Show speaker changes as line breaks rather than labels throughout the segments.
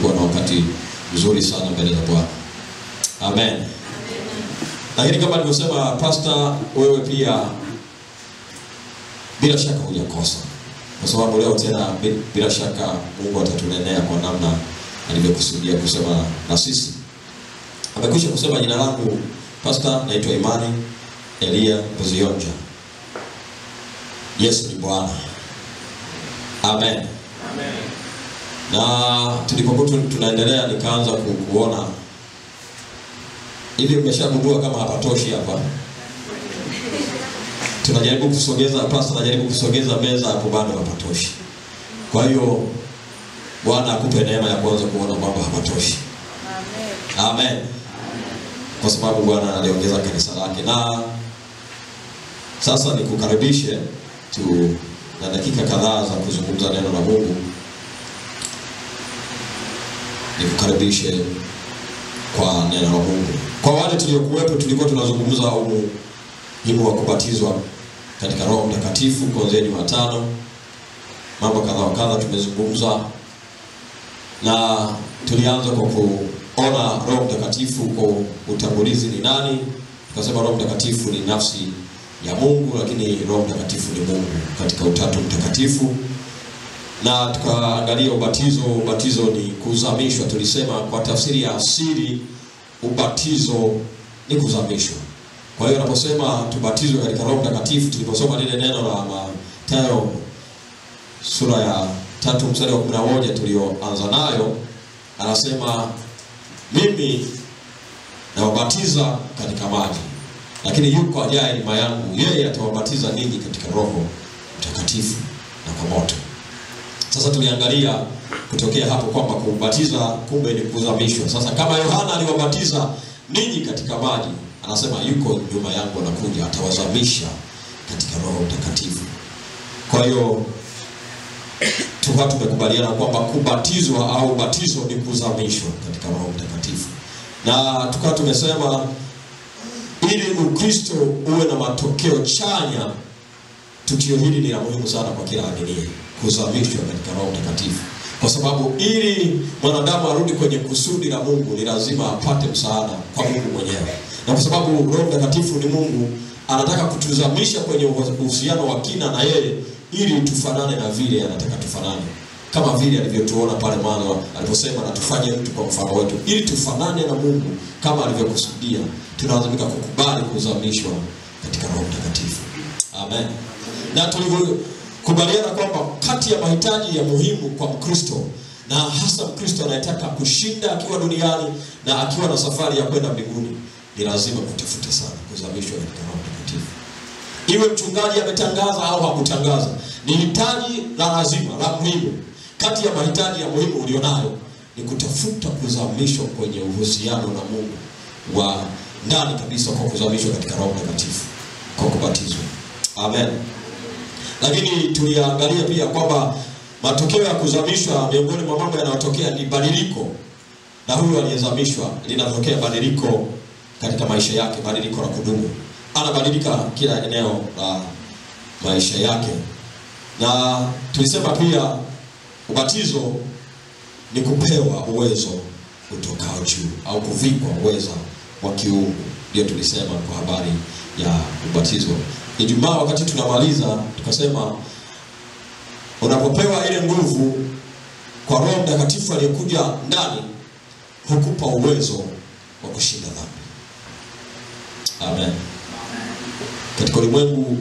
kuwa na wakati mzuri sana mbele za Bwana. Amen. Lakini kama nilivyosema pastor, wewe pia bila shaka hujakosa. Kwa sababu leo tena bila shaka Mungu atatunenea kwa namna alivyokusudia kusema na sisi. Amekwisha kusema jina langu pastor, naitwa Imani Elia Buzionja. Yesu ni Bwana. Amen.
Amen.
Na tulipokuwa tunaendelea nikaanza kuona hivi, umeshagundua kama hapatoshi hapa. Tunajaribu kusogeza pastor, anajaribu kusogeza meza hapo, bado hapatoshi. Kwa hiyo Bwana akupe neema ya kuanza kuona kwamba hapatoshi. Amen. Amen. Kwa sababu Bwana aliongeza kanisa lake. Na sasa nikukaribishe na dakika kadhaa za kuzungumza neno la Mungu. Nikukaribishe kwa neno la Mungu. Kwa wale tuliokuwepo, tulikuwa tunazungumza umuhimu wa kubatizwa katika Roho Mtakatifu kuanzia Jumatano. Mambo kadhaa kadhaa tumezungumza, na tulianza kwa kuona Roho Mtakatifu kwa utangulizi ni nani. Tukasema Roho Mtakatifu ni nafsi ya Mungu, lakini Roho Mtakatifu ni Mungu katika utatu mtakatifu. Na tukaangalia ubatizo. Ubatizo ni kuzamishwa. Tulisema kwa tafsiri ya asili ubatizo ni kuzamishwa. Kwa hiyo unaposema tubatizwe katika Roho Mtakatifu, tuliposoma lile neno la Mathayo sura ya 3 mstari wa 11 tulioanza nayo, anasema mimi nawabatiza katika maji, lakini yuko ajaye nyuma yangu, yeye atawabatiza ninyi katika Roho Mtakatifu na kwa moto. Sasa tuliangalia kutokea hapo kwamba kubatiza kumbe ni kuzamishwa. Sasa kama Yohana aliwabatiza ninyi katika maji, anasema yuko nyuma yangu anakuja, atawazamisha katika Roho Mtakatifu. Kwa hiyo tumekubaliana kwamba kubatizwa au batizo ni kuzamishwa katika Roho Mtakatifu. Na tukawa tumesema ili Ukristo uwe na matokeo chanya, tukio hili ni la muhimu sana kwa kila aminiye, kuzamishwa katika Roho Mtakatifu. Kwa sababu ili mwanadamu arudi kwenye kusudi la Mungu, ni lazima apate msaada kwa Mungu mwenyewe. Na kwa sababu Roho Mtakatifu ni Mungu, anataka kutuzamisha kwenye uhusiano wa kina na yeye, ili tufanane na vile anataka tufanane. Kama vile alivyotuona pale mwanzo aliposema na tufanye mtu kwa mfano wetu, ili tufanane na Mungu kama alivyokusudia. Tunalazimika kukubali kuzamishwa katika Roho Mtakatifu. Amen. Na tulikubaliana kwamba kati ya mahitaji ya muhimu kwa Mkristo, na hasa Mkristo anayetaka kushinda akiwa duniani na akiwa na safari ya kwenda mbinguni, ni lazima kutafuta sana kuzamishwa katika Roho Mtakatifu. Iwe mchungaji ametangaza au hakutangaza, ni hitaji la lazima, la muhimu. Kati ya mahitaji ya muhimu ulionayo ni kutafuta kuzamishwa kwenye uhusiano na Mungu wa ndani kabisa, kwa kuzamishwa katika Roho Mtakatifu, kwa kubatizwa. Amen. Lakini tuliangalia pia kwamba matokeo ya kuzamishwa, miongoni mwa mambo yanayotokea ni badiliko. Na huyu aliyezamishwa, linatokea badiliko katika maisha yake, badiliko la kudumu. Anabadilika kila eneo la maisha yake. Na tulisema pia ubatizo ni kupewa uwezo utokao juu, au kuvikwa uwezo wa kiungu. Ndio tulisema kwa habari ya ubatizo. Ijumaa wakati tunamaliza tukasema unapopewa ile nguvu kwa Roho Mtakatifu aliyekuja ndani, hukupa uwezo wa kushinda dhambi. Amen. Katika ulimwengu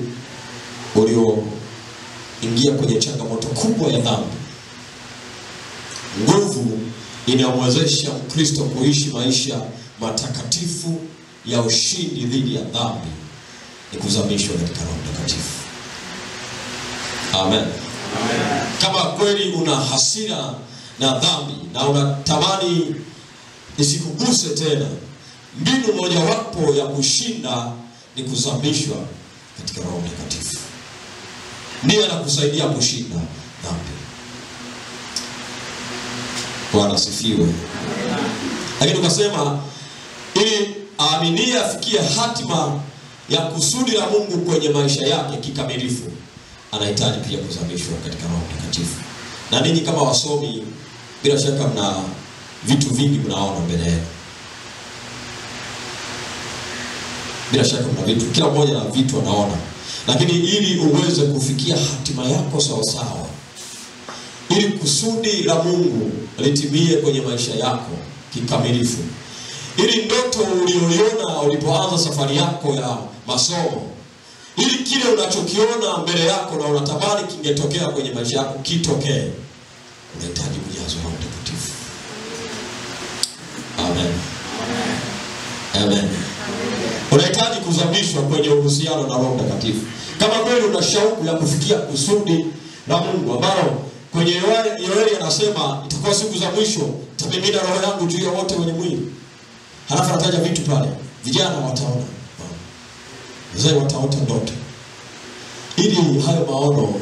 ulioingia kwenye changamoto kubwa ya dhambi, nguvu inayomwezesha Mkristo kuishi maisha matakatifu ya ushindi dhidi ya dhambi ni kuzamishwa katika Roho Mtakatifu. Amen. Amen. Kama kweli una hasira na dhambi na unatamani isikuguse tena, mbinu mojawapo ya kushinda ni kuzamishwa katika Roho Mtakatifu. Ndiye anakusaidia kushinda dhambi. Bwana asifiwe. Lakini tukasema ili aaminie afikie hatima ya kusudi la Mungu kwenye maisha yake kikamilifu, anahitaji pia kuzamishwa katika Roho Mtakatifu. Na ninyi kama wasomi bila shaka vitu vingi mnaona mbele yenu. Bila shaka kuna vitu, kila mmoja na vitu anaona. Lakini ili uweze kufikia hatima yako sawa sawa, ili kusudi la Mungu litimie kwenye maisha yako kikamilifu, ili ndoto uliyoiona ulipoanza safari yako ya masomo, ili kile unachokiona mbele yako na unatamani kingetokea kwenye maisha yako kitokee, unahitaji kujazwa Roho Mtakatifu. Amen. Amen. Unahitaji kuzamishwa kwenye uhusiano na Roho Mtakatifu. Kama kweli una shauku ya kufikia kusudi la Mungu ambalo kwenye Yoeli anasema itakuwa siku za mwisho nitamimina roho yangu juu ya wote wenye mwili. Halafu anataja vitu pale. Vijana wataona, wazee wataota ndoto. Ili hayo maono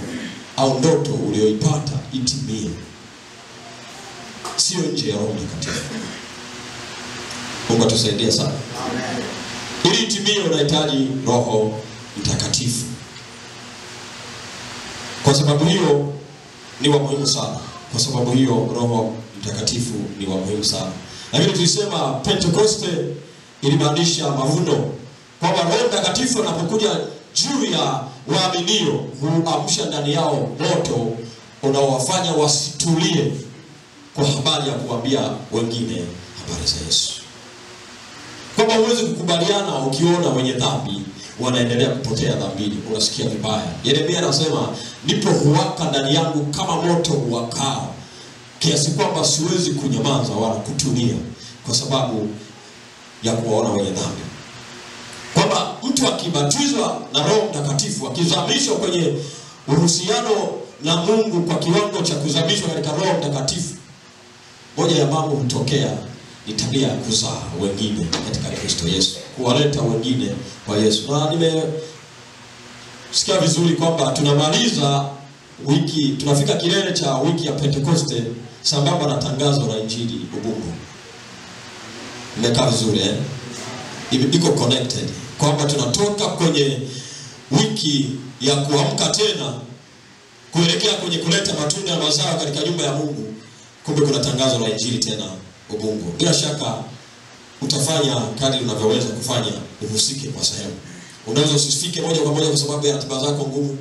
au ndoto uliyoipata itimie, sio nje ya Roho Mtakatifu. Mungu atusaidie sana. Amen. Ili itimie unahitaji Roho Mtakatifu. Kwa sababu hiyo ni wa muhimu sana. Kwa sababu hiyo Roho Mtakatifu ni wa muhimu sana. Lakini tulisema Pentekoste ilimaanisha mavuno. Kwamba Roho Mtakatifu anapokuja juu ya waaminio huamsha ndani yao moto unaowafanya wasitulie kwa habari ya kuambia wengine habari za Yesu. Kwamba huwezi kukubaliana ukiona wenye dhambi wanaendelea kupotea dhambini, unasikia vibaya. Yeremia anasema nipo huwaka ndani yangu kama moto huwakao, kiasi kwamba siwezi kunyamaza wala kutulia kwa sababu ya kuwaona wenye dhambi. Kwamba mtu akibatizwa na Roho Mtakatifu, akizamishwa kwenye uhusiano na Mungu kwa kiwango cha kuzamishwa katika Roho Mtakatifu, moja ya mambo hutokea ni tabia ya kuzaa wengine katika Kristo Yesu, kuwaleta wengine kwa Yesu. Na nimesikia vizuri kwamba tunamaliza wiki, tunafika kilele cha wiki ya Pentekoste sambamba na tangazo la Injili Ubungo. Imekaa vizuri iko connected. Kwamba tunatoka kwenye wiki ya kuamka tena kuelekea kwenye kuleta matunda ya mazao katika nyumba ya Mungu. Kumbe kuna tangazo la Injili tena Ubungo. Bila shaka utafanya kadri unavyoweza kufanya uhusike kwa sehemu. Unaweza usifike moja kwa moja kwa sababu ya ratiba zako ngumu,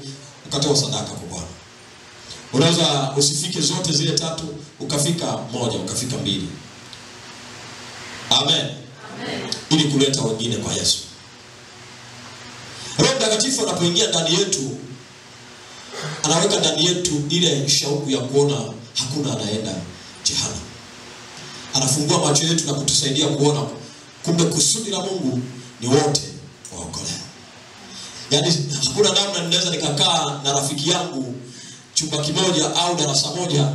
ukatoa sadaka kwa Bwana. Unaweza usifike zote zile 3, ukafika moja, ukafika 2. Amen. Amen. Ili kuleta wengine kwa Yesu. Roho Mtakatifu anapoingia ndani yetu, anaweka ndani yetu ile shauku ya kuona hakuna anaenda jehanamu. Anafungua macho yetu na kutusaidia kuona kumbe kusudi la Mungu ni wote waokolewe. Yaani hakuna namna ninaweza nikakaa na rafiki yangu chumba kimoja au darasa moja,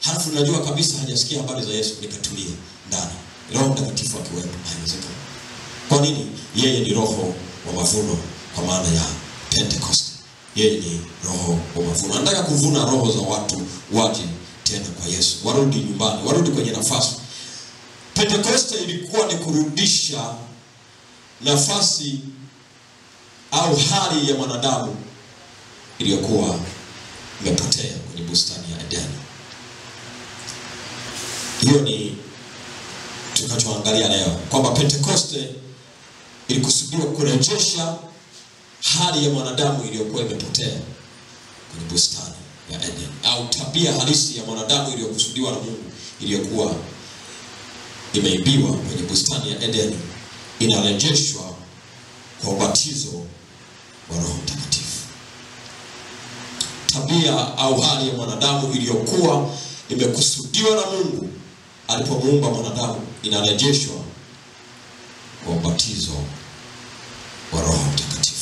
halafu najua kabisa hajasikia habari za Yesu, nikatulie ndani. Roho Mtakatifu akiwepo, haiwezekani. Kwa nini? Yeye ni roho wa mavuno kwa maana ya Pentecost. Yeye ni roho wa mavuno. Anataka kuvuna roho za watu waje tena kwa Yesu, warudi nyumbani, warudi kwenye nafasi. Pentecoste ilikuwa ni kurudisha nafasi au hali ya mwanadamu iliyokuwa imepotea kwenye bustani ya Edeni. Hiyo ni tunachoangalia leo, kwamba Pentecoste ilikusudiwa kurejesha hali ya mwanadamu iliyokuwa imepotea kwenye bustani ya Edeni, au tabia halisi ya mwanadamu iliyokusudiwa na Mungu iliyokuwa imeibiwa kwenye bustani ya Edeni, inarejeshwa kwa ubatizo wa Roho Mtakatifu. Tabia au hali ya mwanadamu iliyokuwa imekusudiwa na Mungu alipomuumba mwanadamu inarejeshwa kwa ubatizo wa Roho Mtakatifu.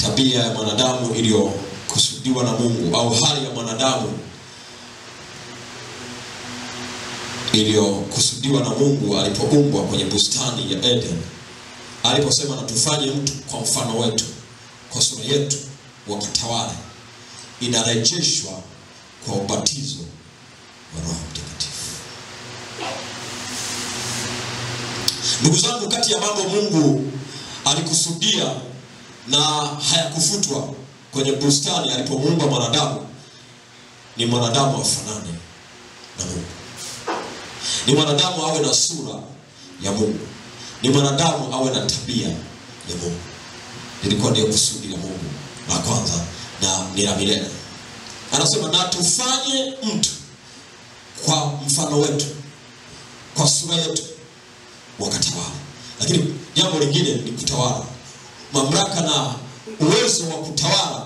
Tabia ya mwanadamu iliyokusudiwa na Mungu au hali ya mwanadamu iliyokusudiwa na Mungu alipoumbwa kwenye bustani ya Eden, aliposema na tufanye mtu kwa mfano wetu, kwa sura yetu, wakatawale, inarejeshwa kwa ubatizo wa Roho Mtakatifu. Ndugu zangu, kati ya mambo Mungu alikusudia na hayakufutwa kwenye bustani alipomuumba mwanadamu ni mwanadamu afanane na Mungu. Ni mwanadamu awe na sura ya Mungu. Ni mwanadamu awe na tabia ya Mungu. Ilikuwa ndio kusudi la Mungu la kwanza na ni la milele. Anasema na tufanye mtu kwa mfano wetu, kwa sura yetu, wakatawala. Lakini jambo lingine ni kutawala. Mamlaka na uwezo wa kutawala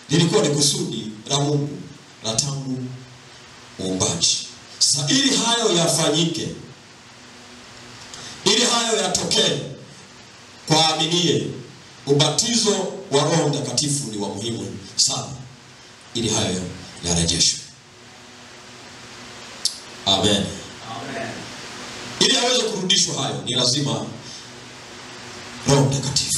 lilikuwa ni kusudi la Mungu la tangu uumbaji. Sasa ili hayo yafanyike, ili hayo yatokee kwa aminie, ubatizo wa Roho Mtakatifu ni wa muhimu sana ili hayo yarejeshwe. Amen.
Amen.
Ili aweze kurudishwa hayo ni lazima Roho Mtakatifu.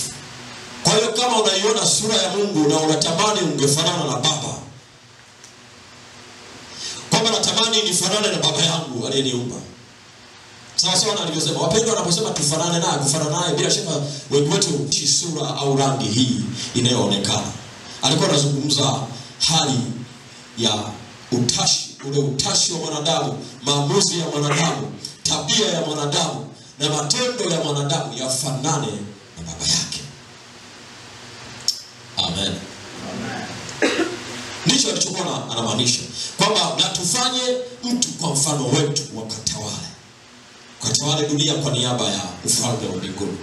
Kwa hiyo kama unaiona sura ya Mungu na unatamani ungefanana na Baba, kwamba natamani nifanane na Baba yangu aliyeniumba, sawa sawa na alivyosema. Wapendwa, wanaposema tufanane naye, kufanana naye, bila shaka wengi wetu sura au rangi hii inayoonekana. Alikuwa anazungumza hali ya utashi, ule utashi wa mwanadamu, maamuzi ya mwanadamu, tabia ya mwanadamu na matendo ya mwanadamu yafanane na Baba yake. Amen.
Amen.
Ndicho alichokuwa anamaanisha kwamba na tufanye mtu kwa mfano wetu wakatawale dunia kwa niaba ya ufalme wa mbinguni.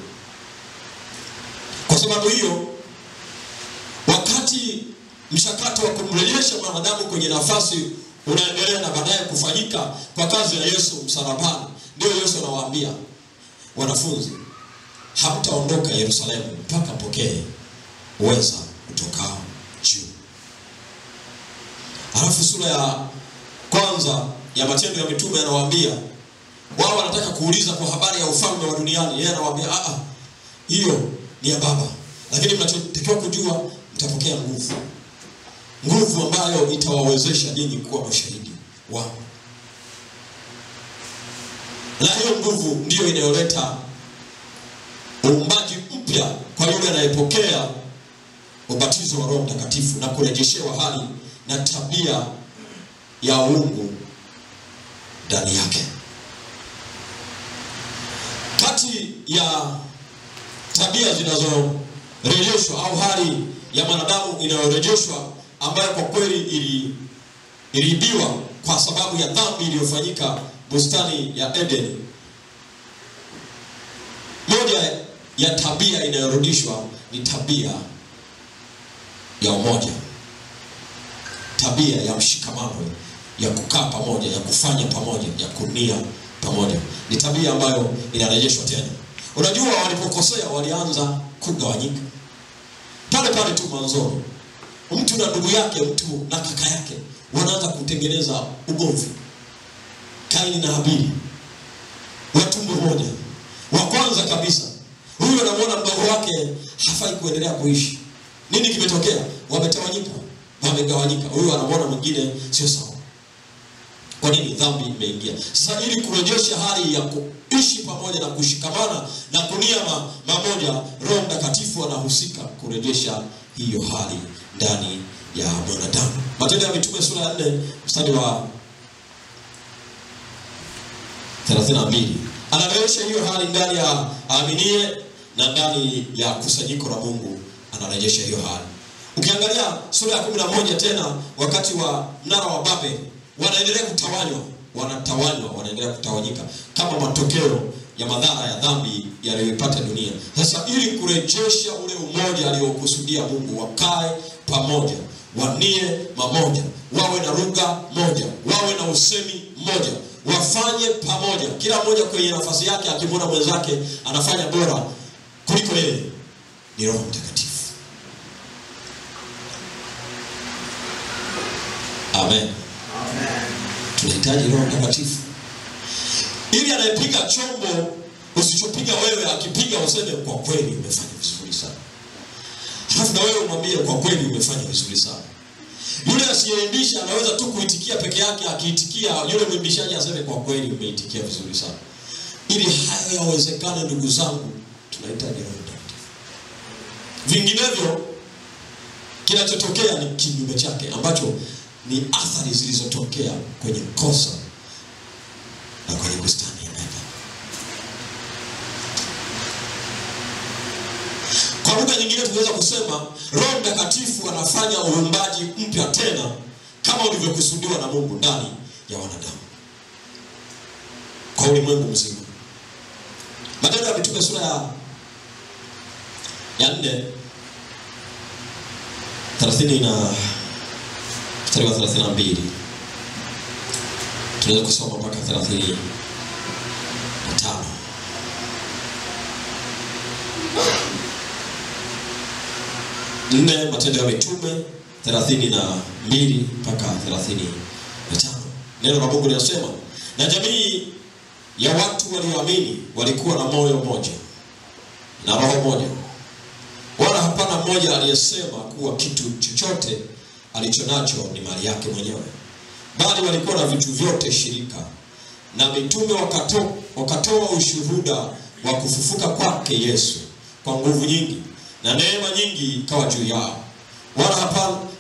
Kwa sababu hiyo, wakati mchakato wa kumrejesha mwanadamu kwenye nafasi unaendelea na baadaye kufanyika kwa kazi ya Yesu msalabani, ndio Yesu anawaambia wanafunzi, hamtaondoka Yerusalemu mpaka mpokee uweza kutoka juu. Alafu sura ya kwanza ya Matendo ya Mitume anawaambia, wao wanataka kuuliza kwa habari ya ufalme wa duniani, yeye anawaambia hiyo ni ya Baba, lakini mnachotakiwa kujua, mtapokea nguvu ambayo itawawezesha ninyi kuwa mashahidi wangu. Na hiyo nguvu ndiyo inayoleta uumbaji mpya kwa yule anayepokea ubatizo wa Roho Mtakatifu na kurejeshewa hali na tabia ya uungu ndani yake. Kati ya tabia zinazorejeshwa au hali ya mwanadamu inayorejeshwa ambayo kwa kweli iliibiwa kwa sababu ya dhambi iliyofanyika bustani ya Eden, moja ya tabia inayorudishwa ni tabia ya umoja, tabia ya mshikamano, ya kukaa pamoja, ya kufanya pamoja, ya kunia pamoja. Ni tabia ambayo inarejeshwa tena. Unajua, walipokosea walianza kugawanyika pale pale tu mwanzoni. Mtu na ndugu yake, mtu na kaka yake wanaanza kutengeneza ugomvi. Kaini na Habili, watumbo moja. Wa kwanza kabisa, huyo anamwona mdogo wake hafai kuendelea kuishi. Nini kimetokea? Wametawanyika, wamegawanyika. Huyo anamwona mwingine sio sawa. Kwa nini? Dhambi imeingia. Sasa ili kurejesha hali ya kuishi pamoja na kushikamana na kunia mamoja, Roho Mtakatifu anahusika kurejesha hiyo hali ndani ya mwanadamu. Matendo ya Mitume sura ya 4 mstari wa 32. Anarejesha hiyo hali ndani ya aminie na ndani ya kusanyiko la Mungu, anarejesha hiyo hali. Ukiangalia sura ya 11 tena, wakati wa mnara wa Babeli, wanaendelea kutawanywa, wanaendelea kutawanyika kama matokeo ya madhara ya dhambi yaliyoipata dunia. Sasa ili kurejesha ule umoja aliokusudia Mungu, wakae pamoja, wanie mamoja, wawe na lugha moja, wawe na usemi mmoja, wafanye pamoja, kila mmoja kwenye nafasi yake, akimwona mwenzake anafanya bora kuliko yeye. Ni Roho Mtakatifu. Amen.
Amen.
Tunahitaji Roho Mtakatifu ili anayepiga chombo usichopiga wewe, akipiga useme kwa kweli umefanya vizuri sana. Halafu na wewe umwambie kwa kweli umefanya vizuri sana. Yule asiyeimbisha anaweza tu kuitikia peke yake, akiitikia yule mwimbishaji aseme kwa kweli umeitikia vizuri sana. Ili hayo yawezekane, ndugu zangu, tunahitaji Roho Mtakatifu. Vinginevyo kinachotokea ni kinyume chake, ambacho ni athari zilizotokea kwenye kosa na kwenye bustani ya Edeni. Kwa lugha nyingine tunaweza kusema Roho Mtakatifu anafanya uumbaji mpya tena kama ulivyokusudiwa na Mungu ndani ya wanadamu, kwa ulimwengu mzima. Matendo ya Mitume sura ya 4 32 tunaweza kusoma mpaka 35. Matendo ya Mitume 32 mpaka 35. Neno la Mungu linasema, na jamii ya watu walioamini walikuwa na moyo mmoja na roho moja, wala hapana mmoja aliyesema kuwa kitu chochote alichonacho ni mali yake mwenyewe, bali walikuwa na vitu vyote shirika. Na mitume wakatoa ushuhuda wa kufufuka kwake Yesu kwa nguvu nyingi, na neema nyingi ikawa juu yao. Wala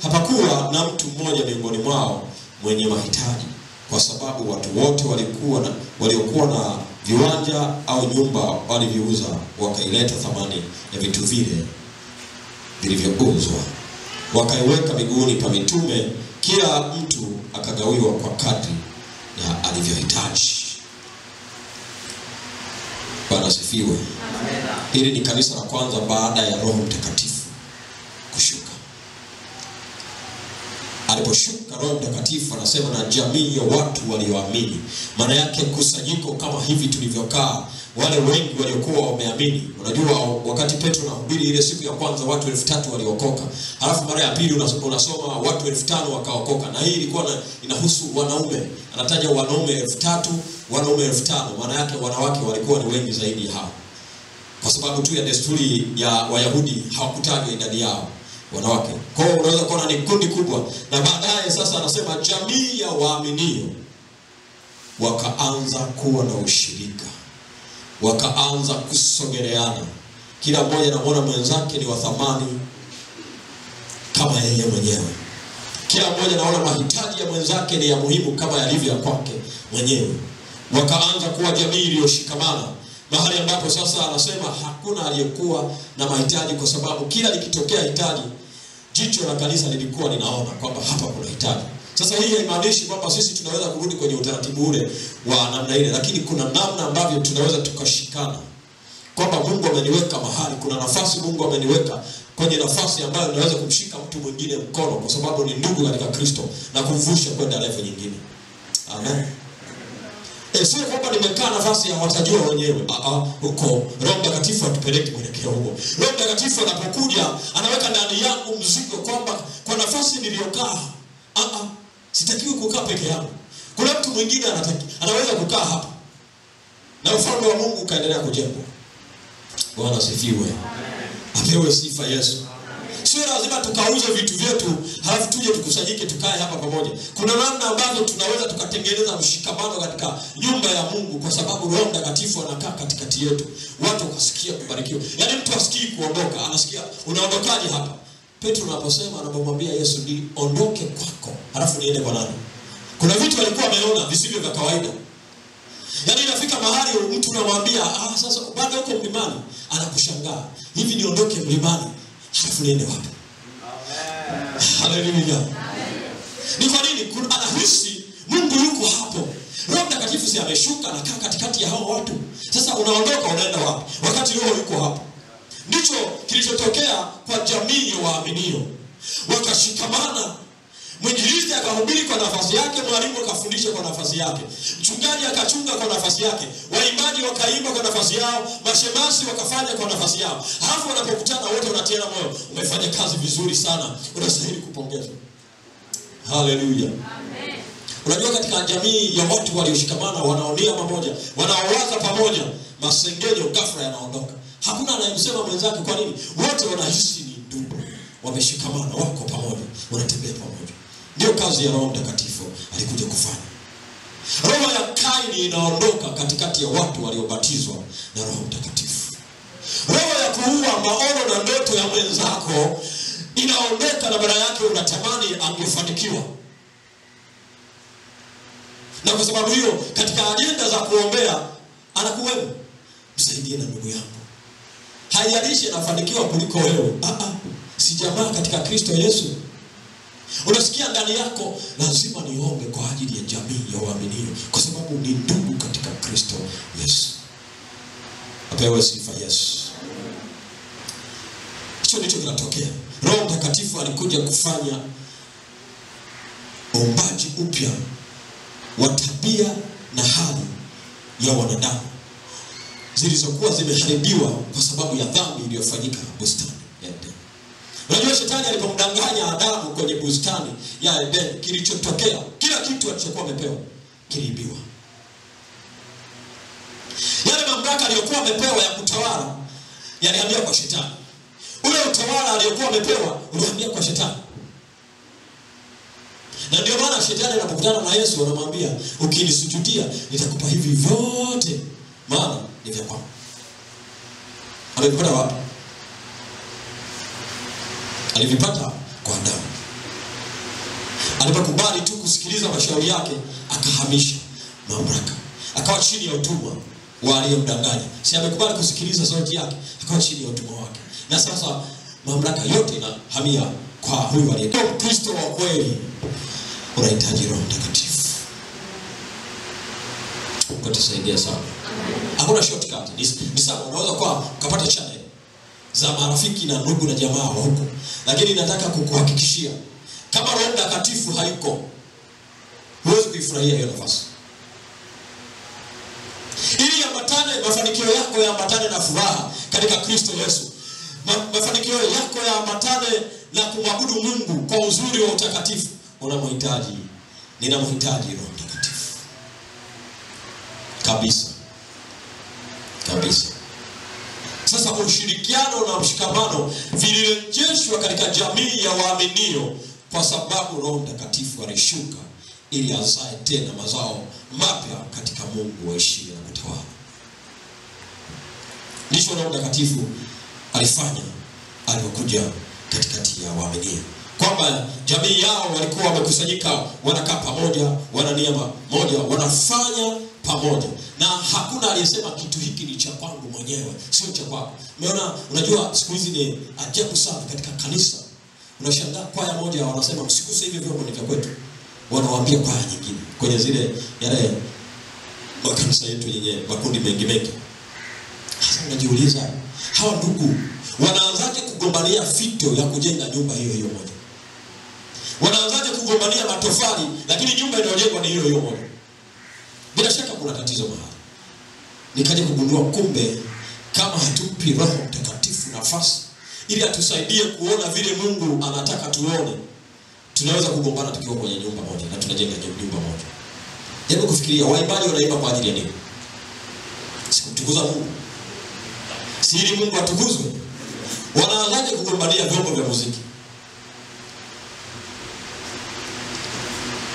hapakuwa na mtu mmoja miongoni mwao mwenye mahitaji, kwa sababu watu wote waliokuwa na viwanja au nyumba waliviuza, wakaileta thamani ya vitu vile vilivyouzwa, wakaiweka miguuni pa mitume, kila mtu akagawiwa kwa kadri ya alivyohitaji. Bwana asifiwe. Hili ni kanisa la kwanza baada ya Roho Mtakatifu kushuka. Aliposhuka Roho Mtakatifu, anasema na jamii ya watu walioamini. Maana yake kusanyiko kama hivi tulivyokaa, wale wengi waliokuwa wameamini. Unajua wakati Petro anahubiri ile siku ya kwanza watu 3000 waliokoka. Halafu mara ya pili unasoma watu 5000 wakaokoka. Na hii ilikuwa inahusu wanaume. Anataja wanaume 3000, wanaume 5000. Maana yake wanawake walikuwa ni wengi zaidi hao. Kwa sababu tu ya desturi ya Wayahudi hawakutajwa idadi yao wanawake. Kwa hiyo unaweza kuona ni kundi kubwa. Na baadaye sasa anasema jamii ya waaminio wakaanza kuwa na ushirika, wakaanza kusogeleana. Kila mmoja anamuona mwenzake ni wa thamani kama yeye mwenyewe. Kila mmoja anaona mahitaji ya mwenzake ni ya muhimu kama yalivyo ya kwake mwenyewe. Wakaanza kuwa jamii iliyoshikamana, mahali ambapo sasa anasema hakuna aliyekuwa na mahitaji, kwa sababu kila likitokea hitaji, jicho la kanisa lilikuwa linaona kwamba hapa kuna hitaji. Sasa hii haimaanishi kwamba sisi tunaweza kurudi kwenye utaratibu ule wa namna ile, lakini kuna namna ambavyo tunaweza tukashikana, kwamba Mungu ameniweka mahali, kuna nafasi Mungu ameniweka kwenye nafasi ambayo naweza kumshika mtu mwingine mkono, kwa sababu ni ndugu katika Kristo, na kumvusha kwenda level nyingine. Amen. Sio kwamba nimekaa nafasi ya watajua wenyewe. Huko Roho Mtakatifu atupeleke mwelekeo huo. Roho Mtakatifu anapokuja anaweka ndani yangu mzigo kwamba kwa nafasi niliyokaa, sitakiwi kukaa peke yangu. Kuna mtu mwingine anaweza kukaa hapa na ufalme wa Mungu kaendelea kujengwa. Bwana asifiwe. Apewe sifa Yesu. Sio lazima tukauze vitu vyetu halafu tuje tukusanyike tukae hapa pamoja. Kuna namna ambazo tunaweza tukatengeneza mshikamano katika nyumba ya Mungu, kwa sababu Roho Mtakatifu anakaa katikati yetu. Watu wakasikia kubarikiwa. Yaani mtu asikii kuondoka, anasikia unaondokaje hapa? Petro anaposema, anapomwambia Yesu niondoke kwako, halafu niende kwa nani? Kuna vitu alikuwa ameona visivyo vya kawaida. Yaani inafika mahali mtu unamwambia sasa bado uko mlimani, anakushangaa. Hivi niondoke mlimani, halafu niende wapi? Amen. Haleluya. Ni kwa nini? Anahisi Mungu yuko hapo. Roho Mtakatifu si ameshuka na kaa katikati ya hao watu. Sasa unaondoka unaenda wapi wakati Roho yuko hapo? Ndicho kilichotokea kwa jamii ya waaminio. Wakashikamana. Mwinjilisti akahubiri kwa nafasi yake, mwalimu akafundisha kwa nafasi yake, mchungaji akachunga kwa nafasi yake, waimbaji wakaimba kwa nafasi yao, mashemasi wakafanya kwa nafasi yao. Halafu wanapokutana wote wanatiana moyo, umefanya kazi vizuri sana, unastahili kupongezwa. Haleluya. Amen. Unajua katika jamii ya watu walioshikamana, wanaonia pamoja, wanaowaza pamoja, masengenyo ghafla yanaondoka. Hakuna anayemsema mwenzake. Kwa nini? Wote wanahisi ni ndugu, wameshikamana, wako pamoja, wanatembea pamoja. Ndio kazi ya Roho Mtakatifu alikuja kufanya. Roho ya Kaini inaondoka katikati ya watu waliobatizwa na Roho Mtakatifu. Roho ya kuua maono na ndoto ya mwenzako inaondoka, na badala yake unatamani angefanikiwa. Na kwa sababu hiyo katika ajenda za kuombea anakuwemo. Msaidie na ndugu yangu. Haijalishi anafanikiwa kuliko wewe. Si jamaa katika Kristo Yesu. Unasikia ndani yako, lazima niombe kwa ajili ya jamii ya waaminio kwa sababu ni ndugu katika Kristo Yesu. Apewe sifa Yesu. Hicho ndicho kinatokea. Roho Mtakatifu alikuja kufanya uumbaji upya wa tabia na hali ya wanadamu zilizokuwa zimeharibiwa kwa sababu ya dhambi iliyofanyika bustani ya Edeni. Unajua shetani alipomdanganya Adamu kwenye bustani ya Edeni, kilichotokea, kila kitu alichokuwa amepewa kiliibiwa. Yale mamlaka aliyokuwa amepewa ya kutawala yalihamia kwa shetani. Ule utawala aliyokuwa amepewa ulihamia kwa shetani. Na ndio maana shetani anapokutana na Yesu anamwambia, ukinisujudia nitakupa hivi vyote, maana ni vya kwangu. Amevipata wapi? Alivipata kwa Adamu. Alipokubali tu kusikiliza mashauri yake, akahamisha mamlaka, akawa chini ya utumwa wa aliyemdanganya. Si amekubali kusikiliza sauti yake, akawa chini ya utumwa wake. Na sasa mamlaka yote inahamia kwa huyu aliyekuwa Kristo wa kweli. Unahitaji Roho Mtakatifu. Mungu atusaidie sana. Hakuna shortcut. Ni sawa, unaweza kwa ukapata channel za marafiki na ndugu na jamaa wa huko. Lakini nataka kukuhakikishia, kama Roho Mtakatifu hayuko, huwezi kuifurahia hiyo nafasi. Ili yaambatane mafanikio yako, yaambatane na furaha katika Kristo Yesu. Mafanikio yako yaambatane na kumwabudu Mungu kwa uzuri wa utakatifu. Ninamhitaji Roho Mtakatifu. Kabisa. Kabisa. Sasa ushirikiano na mshikamano vilirejeshwa katika jamii ya waaminio kwa sababu Roho Mtakatifu alishuka ili azae tena mazao mapya katika Mungu waishie na kutawala. Ndicho Roho Mtakatifu alifanya alipokuja katikati ya waaminio. Kwamba jamii yao walikuwa wamekusanyika, wanakaa pamoja, wana nia moja, wanafanya pamoja. Na hakuna aliyesema kitu hiki ni cha kwangu mwenyewe, sio cha kwako. Umeona, unajua siku hizi ni ajabu sana katika kanisa. Unashangaa kwaya moja wanasema msikuse hivi vyombo ni vya kwetu. Wanawaambia kwaya nyingine kwenye zile yale makanisa yetu yenye makundi mengi. Sasa unajiuliza, hawa ndugu wanaanzaje kugombania fito ya kujenga nyumba hiyo moja? Wanaanzaje kugombania matofali lakini nyumba inayojengwa ni hiyo moja? Bila shaka kuna tatizo mahali. Nikaje kugundua kumbe kama hatupi Roho Mtakatifu nafasi ili atusaidie kuona vile Mungu anataka tuone, tunaweza kugombana tukiwa kwenye nyumba moja na tunajenga nyumba moja. Hebu kufikiria, waimbaji wanaimba kwa ajili ya nini? Si kumtukuza Mungu. Si ili Mungu atukuzwe. Wanaanzaje kugombania vyombo vya muziki?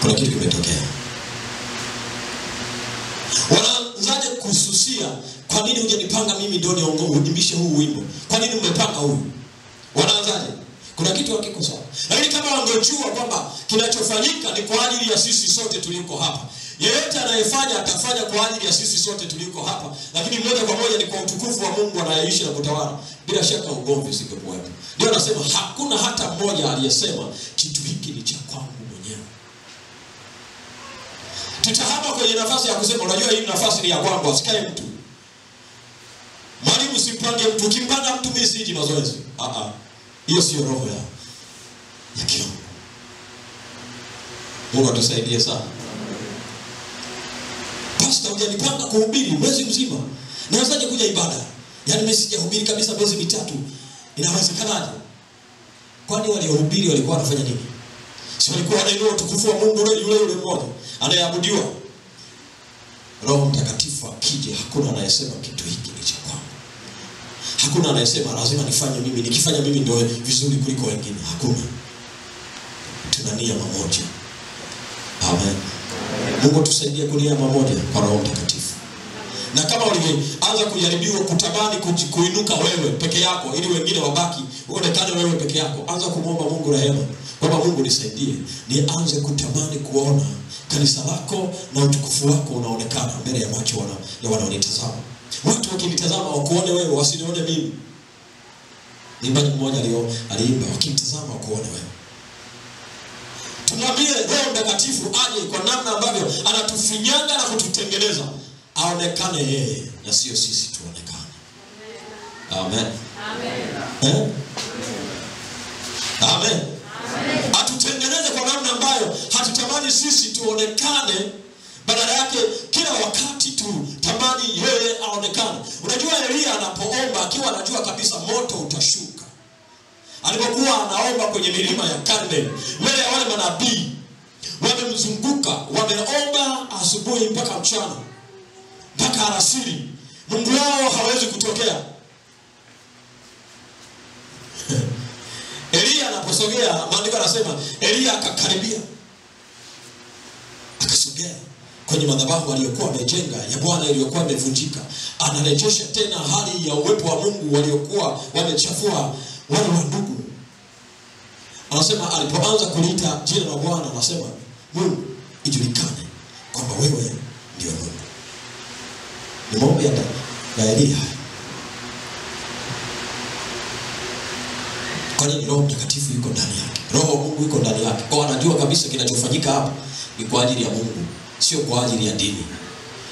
Kuna kitu kimetokea. Wanaanzaje kususia, kwa nini hujanipanga mimi ndio niimbishe huu wimbo? Kwa nini umepanga huyu? Wanaanzaje? Kuna kitu hakiko sawa. Lakini kama wangejua kwamba kinachofanyika ni kwa ajili ya sisi sote tuliko hapa. Yeyote anayefanya atafanya kwa ajili ya sisi sote tuliko hapa, lakini moja kwa moja ni kwa utukufu wa Mungu anayeishi na kutawala. Bila shaka ugomvi usingekuwepo. Ndio anasema hakuna hata mmoja aliyesema kitu hiki ni cha kwangu mwenyewe. Tutahama kwenye nafasi ya kusema unajua hii nafasi ni ya kwangu, asikae mtu. Mwalimu simpange mtu, kimpanga mtu mimi siji mazoezi. Hiyo sio roho ya kiungu. Mungu atusaidie sana. Pastor hujanipanga kuhubiri mwezi mzima, nawezaje kuja ibada? Yaani mimi sijahubiri kabisa miezi mitatu. Inawezekanaje? Kwani waliohubiri walikuwa wanafanya nini? Si walikuwa wanainua utukufu wa Mungu yule mmoja anayeabudiwa? Roho Mtakatifu akije, hakuna anayesema kitu hiki ni cha kwangu. Hakuna anayesema lazima nifanye mimi, nikifanya mimi ndio vizuri kuliko wengine. Hakuna. Tuna nia moja. Amen. Mungu tusaidie kunia pamoja kwa Roho Mtakatifu. Na kama ulianza kujaribiwa kutamani kuinuka wewe peke yako ili wengine wabaki, uonekane wewe peke yako, anza kumwomba Mungu rehema. Kwamba Mungu nisaidie, nianze kutamani kuona kanisa lako na utukufu wako unaonekana mbele ya macho ya wanaonitazama. Watu wakinitazama wakuone wewe, wasinione mimi. Mwimbaji mmoja aliimba, wakinitazama wakuone wewe. Tumwambie Roho Mtakatifu aje kwa namna ambavyo anatufinyanga na kututengeneza, aonekane yeye na sio sisi tuonekane. Amen. Amen. Amen. Atutengeneze kwa namna ambayo hatutamani sisi tuonekane, badala yake kila wakati tu tamani yeye aonekane. Unajua Elia anapoomba akiwa anajua kabisa moto utashuka. Alipokuwa anaomba kwenye milima ya Karmeli, mbele ya wale manabii wamemzunguka, wameomba asubuhi mpaka mchana mpaka alasiri, Mungu wao hawezi kutokea. Elia anaposogea, maandiko yanasema Elia akakaribia, akasogea kwenye madhabahu aliyokuwa amejenga ya Bwana iliyokuwa imevunjika. Anarejesha tena hali ya uwepo wa Mungu waliokuwa wamechafua wale wa ndugu. Anasema alipoanza kuliita jina la Bwana, anasema Mungu ijulikane kwamba wewe ndio Mungu. Ni maombi ya Elia. Kwa nini? Roho Mtakatifu yuko ndani yake. Roho Mungu yuko ndani yake. Kwa anajua kabisa kinachofanyika hapa ni kwa ajili ya Mungu, sio kwa ajili ya dini,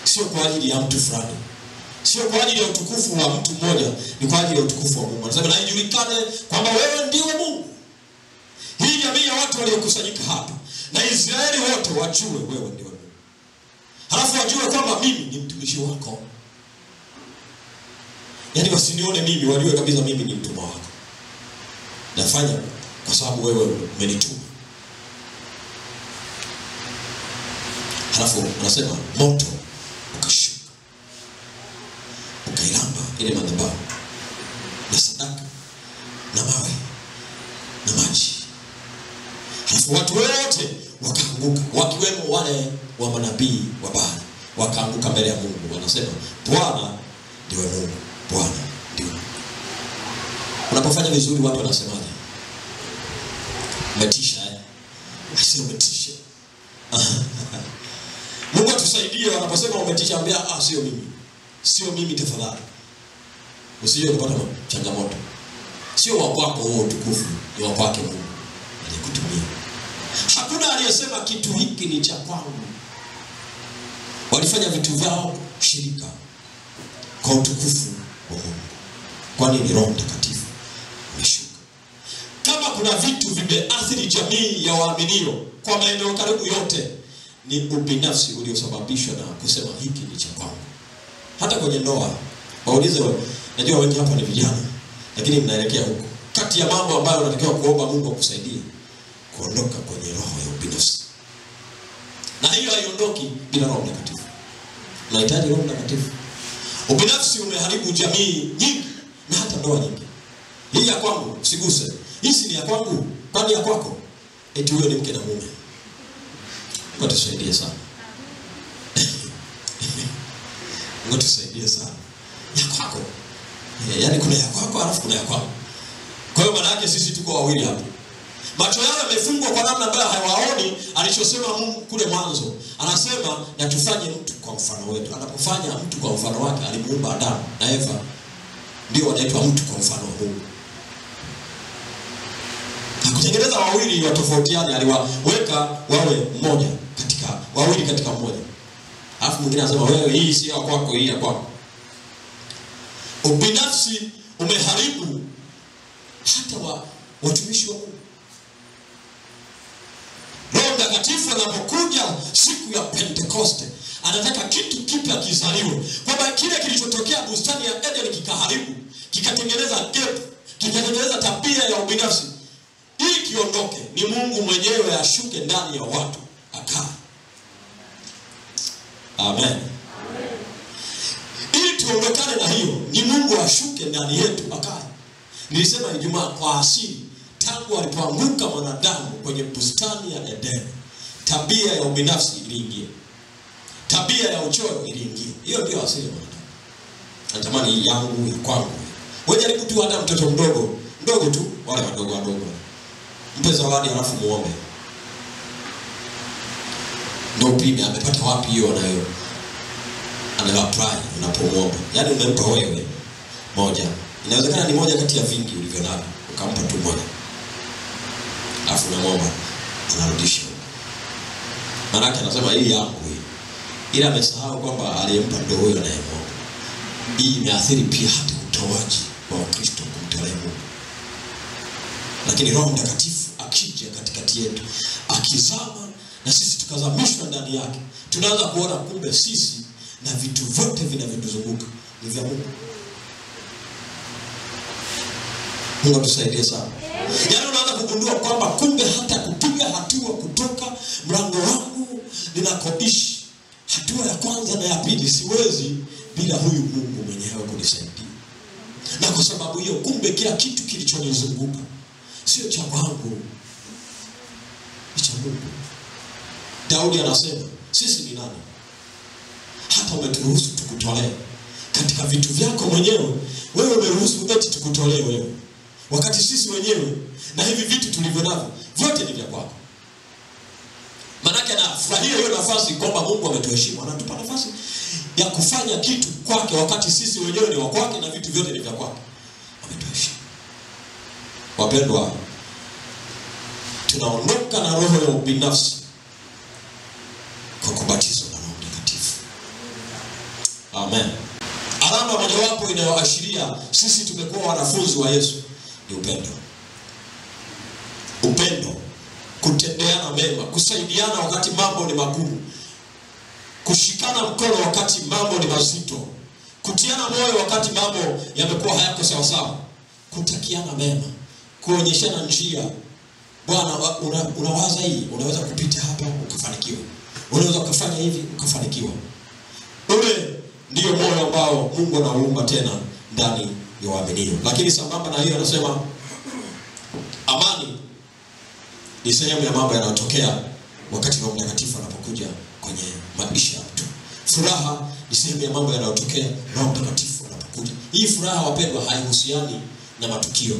sio kwa ajili ya mtu fulani, sio kwa ajili ya utukufu wa mtu mmoja, ni kwa ajili ya utukufu wa Mungu. Anasema na ijulikane kwamba wewe ndiwe Mungu. Hii jamii ya watu waliokusanyika hapa na Israeli wote wajue wewe ndiwe Mungu. Halafu wajue kwamba mimi ni mtumishi wako. Yaani wasinione mimi, wajue kabisa mimi ni mtumwa wako. Nafanya kwa sababu wewe umenituma. Halafu unasema moto ukashuka, ukailamba ile madhabahu na sadaka na mawe na maji. Halafu watu wote wakaanguka, wakiwemo wale wa manabii wa Baali, wakaanguka mbele ya Mungu. Wanasema Bwana ndiwe Mungu, Bwana ndiwe. Unapofanya vizuri watu wanasemaje? Umetisha Asio umetisha. Mungu atusaidie wanaposema umetisha, ambia sio mimi. Sio mimi tafadhali. Usije kupata changamoto. Sio wa kwako huo utukufu, ni wa kwake Mungu aliyekutumia. Hakuna aliyesema kitu hiki ni cha kwangu. Walifanya vitu vyao shirika kwa utukufu wa Mungu. Kwa nini? Roho Mtakatifu umeshuka. Kama kuna vitu vimeathiri jamii ya waaminio kwa maeneo karibu yote, ni ubinafsi uliosababishwa na kusema hiki ni cha kwangu. Hata kwenye ndoa, waulize wewe, najua wengi hapa ni vijana, lakini mnaelekea huko. Kati ya mambo ambayo unatakiwa kuomba Mungu akusaidie, kuondoka kwenye roho ya ubinafsi. Na hiyo haiondoki bila Roho Mtakatifu. Unahitaji Roho Mtakatifu. Ubinafsi umeharibu jamii nyingi na hata ndoa nyingi. Hii ya kwangu, usiguse. Hii si ya kwangu, kwani ya kwako? Eti huyo ni mke na mume. Mungu tusaidie sana. Mungu tusaidie sana. Ya kwako. Yaani kuna ya kwako alafu kuna ya kwako. Kwa hiyo maana yake sisi tuko wawili hapa. Macho yao yamefungwa kwa namna ambayo hawaoni alichosema Mungu kule mwanzo. Anasema na tufanye mtu kwa mfano wetu. Anapofanya mtu kwa mfano wake, alimuumba Adamu na Eva. Ndio wanaitwa mtu kwa mfano wa Mungu. Kutengeneza wawili watofautiane, aliwaweka wawe mmoja katika wawili katika mmoja. Alafu mwingine anasema wewe hii si ya kwako, hii ya kwako. Ubinafsi umeharibu hata watumishi wa Mungu. Roho Mtakatifu anapokuja siku ya Pentekoste, anataka kitu kipya kizaliwe. Kwamba kile kilichotokea bustani ya Eden kikaharibu, kikatengeneza gap, kikatengeneza tabia ya ubinafsi. Hii kiondoke, ni Mungu mwenyewe ashuke ndani ya watu akae. Amen. Ili tuondokane na hiyo, ni Mungu ashuke ndani yetu akae. Nilisema Ijumaa kwa asili, tangu alipoanguka mwanadamu kwenye bustani ya Eden, tabia ya ubinafsi iliingia. Tabia ya uchoyo iliingia. Hiyo ndio asili ya mwanadamu. Natamani hii yangu, ya kwangu. Wewe jaribu tu hata mtoto mdogo tu, wale wadogo. Mpe zawadi alafu muombe. Ndio upime amepata wapi hiyo anayo apply unapomwomba. Yaani umempa wewe moja. Inawezekana ni moja kati ya vingi ulivyo navyo, ukampa tu moja. Alafu unamwomba anarudisha. Maana yake anasema hii yangu hii. Ila amesahau kwamba aliyempa ndio huyo anayemwomba. Hii imeathiri pia hata utoaji wa Kristo kumtolea Mungu. Lakini Roho Mtakatifu akija katikati yetu, akizama na sisi tukazamishwa ndani yake, tunaanza kuona kumbe sisi na vitu vyote vinavyotuzunguka ni vya Mungu. Mungu atusaidie sana. Yaani unaanza kugundua kwamba kumbe hata kupiga hatua kutoka mlango wangu ninakoishi, hatua ya kwanza na ya pili siwezi bila huyu Mungu mwenyewe kunisaidia. Na kwa sababu hiyo kumbe kila kitu kilichonizunguka sio cha kwangu, ni cha Mungu. Daudi anasema, sisi ni nani hata umeturuhusu tukutolee katika vitu vyako mwenyewe? Wewe umeruhusu eti tukutolee wewe, wakati sisi wenyewe na hivi vitu tulivyo navyo vyote ni vya kwako. Manake anafurahia hiyo nafasi kwamba Mungu ametuheshimu, anatupa nafasi ya kufanya kitu kwake wakati sisi wenyewe ni wa kwake na vitu vyote ni vya kwake. Ametuheshimu. Wapendwa, tunaondoka na roho ya ubinafsi kwa kubatizwa na Roho Mtakatifu. Amen. Alama mojawapo inayoashiria sisi tumekuwa wanafunzi wa Yesu ni upendo. Upendo, kutendeana mema, kusaidiana wakati mambo ni magumu, kushikana mkono wakati mambo ni mazito, kutiana moyo wakati mambo yamekuwa hayako sawa sawa, kutakiana mema, kuonyeshana njia. Bwana, unawaza hii, unaweza kupita hapa ukafanikiwa, unaweza kufanya hivi ukafanikiwa. Ule ndio moyo ambao Mungu anaumba tena ndani ya waaminio. Lakini sambamba na hiyo anasema amani ni sehemu ya mambo yanayotokea wakati Roho Mtakatifu anapokuja kwenye maisha ya mtu. Furaha ni sehemu ya mambo yanayotokea Roho Mtakatifu anapokuja. Hii furaha, wapendwa, haihusiani na matukio,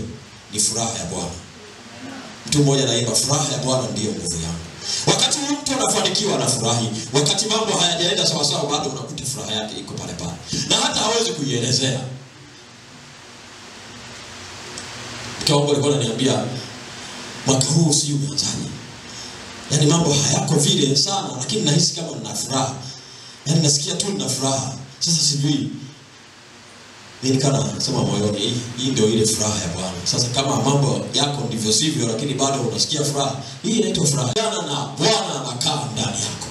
ni furaha ya Bwana. Mtu mmoja anaimba, furaha ya Bwana ndiyo nguvu yangu. Wakati mtu anafanikiwa anafurahi, wakati mambo hayajaenda sawa sawa bado unakuta furaha yake iko pale pale. Na hata hawezi kuielezea. Mkaongo alikuwa ananiambia, mwaka huu si umeanzaje? Yaani mambo hayako vile sana, lakini nahisi kama nina furaha. Yaani nasikia tu nina furaha. Sasa sijui. Mimi nikana sema moyoni, hii ndio ile furaha ya Bwana. Sasa kama mambo yako ndivyo sivyo lakini bado unasikia furaha, hii inaitwa furaha. Na Bwana anakaa ndani yako.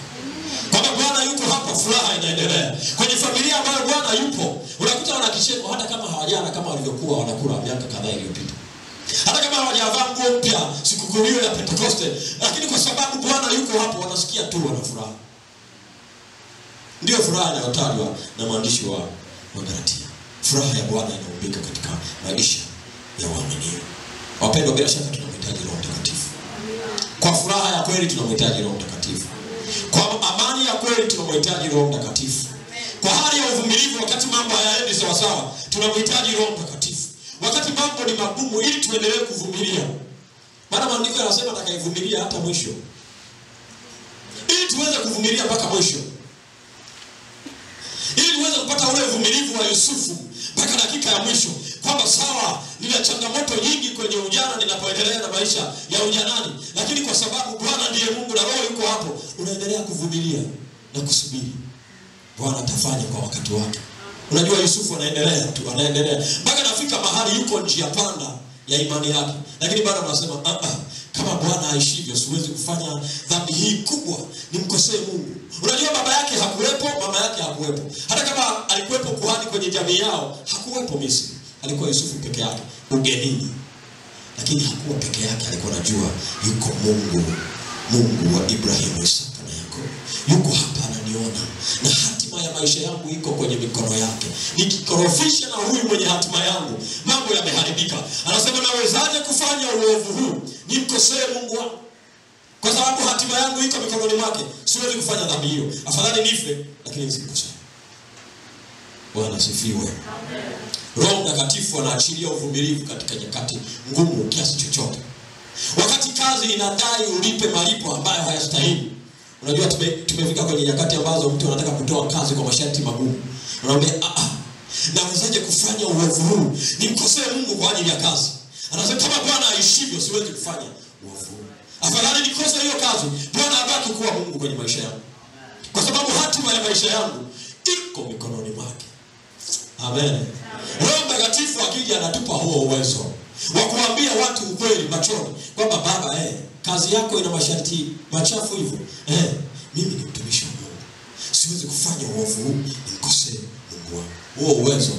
Kama Bwana yuko hapa, furaha inaendelea. Kwenye familia ambayo Bwana yupo, unakuta wana kicheko hata kama hawajana kama walivyokuwa wanakula miaka kadhaa iliyopita. Hata kama hawajavaa nguo mpya sikukuu hiyo ya Pentekoste, lakini kwa sababu Bwana yuko hapo wanasikia tu wana furaha. Ndio furaha inayotajwa na mwandishi wa Galatia. Furaha ya Bwana inaumbika katika maisha ya waaminio. Wapendwa, bila shaka tunamhitaji Roho Mtakatifu. Kwa furaha ya kweli tunamhitaji Roho Mtakatifu. Kwa amani ya kweli tunamhitaji Roho Mtakatifu. Kwa hali ya uvumilivu wakati mambo hayaendi sawa sawa, tunamhitaji Roho Mtakatifu. Wakati mambo ni magumu, ili tuendelee kuvumilia. Maana maandiko yanasema atakayevumilia hata mwisho. Ili tuweze kuvumilia mpaka mwisho. Ili tuweze kupata ule uvumilivu wa Yusufu mpaka dakika ya mwisho, kwamba sawa, nina changamoto nyingi kwenye ujana ninapoendelea na maisha ya ujanani, lakini kwa sababu Bwana ndiye Mungu na Roho yuko hapo, unaendelea kuvumilia na kusubiri. Bwana atafanya kwa wakati wake. Unajua Yusufu anaendelea tu, anaendelea mpaka nafika mahali yuko njia panda ya imani yake, lakini bado anasema kama Bwana aishivyo siwezi kufanya dhambi hii kubwa nimkosee Mungu. Unajua baba yake hakuwepo, mama yake hakuwepo. Hata kama alikuwepo kuhani kwenye jamii yao, hakuwepo Misri. Alikuwa Yusufu peke yake ugenini. Lakini hakuwa peke yake, alikuwa anajua yuko Mungu wa Ibrahimu, Isaka na Yakobo. Yuko hapa ananiona na hatima ya maisha yangu iko kwenye mikono yake. Nikikorofisha na huyu mwenye hatima yangu, mambo yameharibika. Anasema nawezaje kufanya uovu huu nimkosee Mungu wangu? Kwa sababu hatima yangu iko mikononi mwake, siwezi kufanya dhambi hiyo. Afadhali nife lakini nisikosee. Bwana asifiwe. Amen. Roho Mtakatifu anaachilia uvumilivu katika nyakati ngumu kiasi chochote. Wakati kazi inadai ulipe malipo ambayo hayastahili, Unajua tumefika kwenye nyakati ambazo mtu anataka kutoa kazi kwa masharti magumu. Anamwambia nawezaje kufanya uovu huu? Nimkosee Mungu kwa ajili ya kazi. Anasema kama Bwana aishivyo siwezi kufanya uovu huu. Afadhali nikose hiyo kazi, Bwana abaki kuwa Mungu kwenye maisha yangu. Kwa sababu hatima ya maisha yangu iko mikononi mwake. Amen. Roho Mtakatifu akija anatupa huo uwezo wa kuambia watu ukweli machoni kwamba baba, kazi yako ina masharti machafu hivyo. Mimi ni mtumishi wa Mungu. Siwezi kufanya uovu huu nimkose Mungu wangu. Huo uwezo